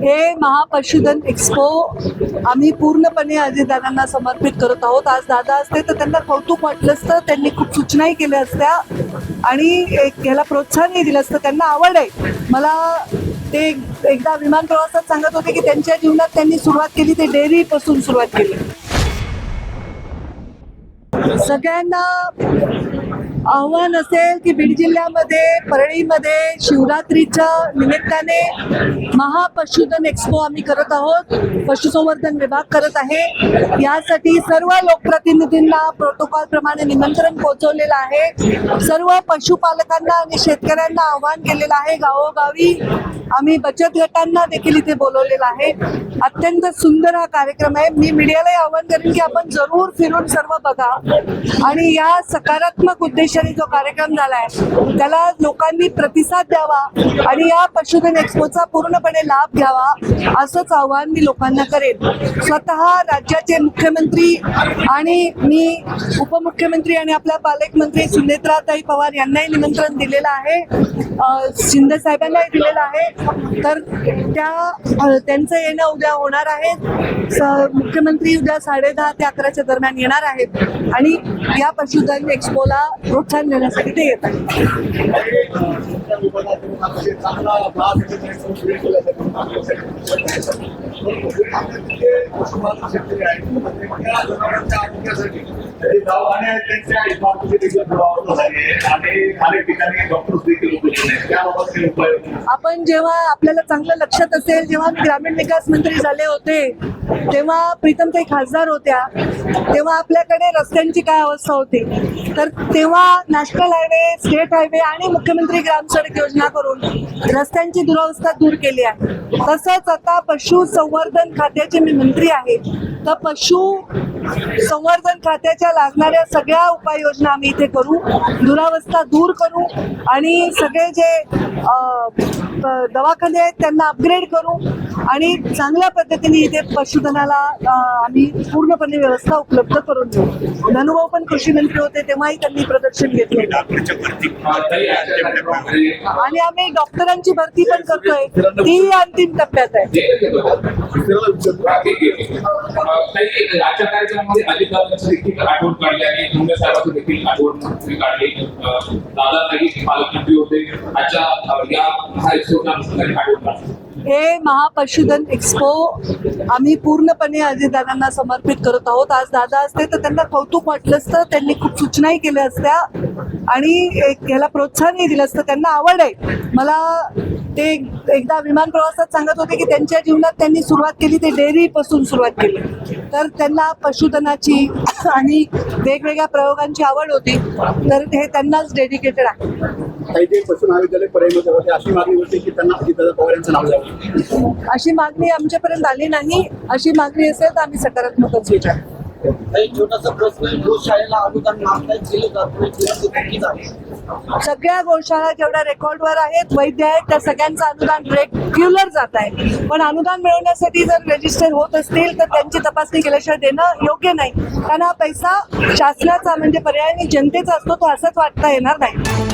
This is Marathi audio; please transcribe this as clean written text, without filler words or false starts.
हे महापशुधन एक्स्पो आम्ही पूर्णपणे अजितदादांना समर्पित करत आहोत. आज दादा असते तर त्यांना कौतुक वाटलं असतं, त्यांनी खूप सूचनाही केल्या असत्या आणि ह्याला प्रोत्साहनही दिलं असतं. त्यांना आवड आहे. मला ते एकदा विमान प्रवासात सांगत होते की त्यांच्या जीवनात त्यांनी सुरुवात केली ते डेअरीपासून सुरुवात केली. सगळ्यांना आव्हान असेल की बीड जिल्ह्यामध्ये परळीमध्ये शिवरात्रीच्या निमित्ताने महापशुधन एक्स्पो आम्ही करत आहोत. पशुसंवर्धन विभाग करत आहे. यासाठी सर्व लोकप्रतिनिधींना प्रोटोकॉल प्रमाणे निमंत्रण पोहोचवलेलं आहे. सर्व पशुपालकांना आणि शेतकऱ्यांना आव्हान केलेलं आहे. गावोगावी आम्ही बचत गटांना देखील इथे बोलवलेलं आहे. अत्यंत सुंदर हा कार्यक्रम आहे. मी मीडियालाही आव्हान करेन की आपण जरूर फिरून सर्व बघा आणि या सकारात्मक उद्देशाने जो कार्यक्रम झालाय त्याला लोकांनी प्रतिसाद द्यावा आणि या पशुधन एक्स्पोचा पूर्णपणे लाभ घ्यावा असंच आव्हान मी लोकांना करेन. स्वतः राज्याचे मुख्यमंत्री आणि मी उपमुख्यमंत्री आणि आपल्या पालकमंत्री सुनेत्राताई पवार यांनाही निमंत्रण दिलेलं आहे. शिंदे साहेबांनाही दिलेलं आहे. तर त्यांचं येणं उद्या होणार आहे. मुख्यमंत्री उद्या 10:30 ते 11च्या दरम्यान येणार आहेत आणि या पशुधन एक्स्पोला प्रोत्साहन देण्यासाठी ते येत आहेत. आपण जेव्हा आपल्याला चांगलं लक्षात असेल, जेव्हा मी ग्रामीण विकास मंत्री झाले होते तेव्हा प्रीतमताई खासदार होत्या, तेव्हा आपल्याकडे रस्त्यांची काय अवस्था होती. तर तेव्हा नॅशनल हायवे, स्टेट हायवे आणि मुख्यमंत्री ग्राम सडक योजना करून रस्त्यांची दुरावस्था दूर केली आहे. तसंच आता पशुसंवर्धन खात्याचे मी मंत्री आहे, तर पशु संवर्धन खात्याच्या लागणाऱ्या सगळ्या उपाययोजना आम्ही इथे करू, दुरावस्था दूर करू आणि सगळे जे दवाखाने आहेत त्यांना अपग्रेड करू आणि चांगल्या पद्धतीने इथे पशुधनाला आम्ही पूर्णपणे व्यवस्था उपलब्ध करून देऊ. धनुभाऊ पण कृषी मंत्री होते तेव्हाही त्यांनी प्रदर्शन घेतलं आणि आम्ही डॉक्टरांची भरती पण करतोय, ती अंतिम टप्प्यात आहे. आजच्या कार्यक्रमामध्ये अजितदादांची देखील आठवण काढली आणि मुंडे साहेबांची देखील आठवण काढली. दादा काही पालकमंत्री होते. आजच्या या आठवण काढली. हे महापशुधन एक्स्पो आम्ही पूर्णपणे अजितदादांना समर्पित करत आहोत. आज दादा असते तर त्यांना कौतुक वाटलं असतं, त्यांनी खूप सूचनाही केल्या असत्या आणि ह्याला प्रोत्साहनही दिलं असतं. त्यांना आवड आहे. मला ते एकदा विमान प्रवासात सांगत होते की त्यांच्या जीवनात त्यांनी सुरुवात केली ते डेअरीपासून सुरुवात केली. तर त्यांना पशुधनाची आणि वेगवेगळ्या प्रयोगांची आवड होती, तर हे त्यांनाच डेडिकेटेड आहे. काही जे पशु महाविद्यालय परळीमध्ये होते अशी मागणी होती की त्यांना अजितदादा पवार यांचं नाव द्यावं. अशी मागणी आमच्यापर्यंत आली नाही. अशी मागणी असेल तर आम्ही सकारात्मकच विचार. एक छोटासा प्रश्न, गोशाळेला अनुदान मागण्यात दिले जात. सगळ्या गोशाळा जेवढ्या रेकॉर्डवर आहेत, वैद्य आहेत, त्या सगळ्यांचं अनुदान रेग्युलर जात आहे. पण अनुदान मिळवण्यासाठी जर रजिस्टर होत असतील तर त्यांची तपासणी केल्याशिवाय देणं योग्य नाही. कारण हा पैसा शासनाचा म्हणजे पर्यायाने जनतेचा असतो, तो असंच वाटता येणार नाही.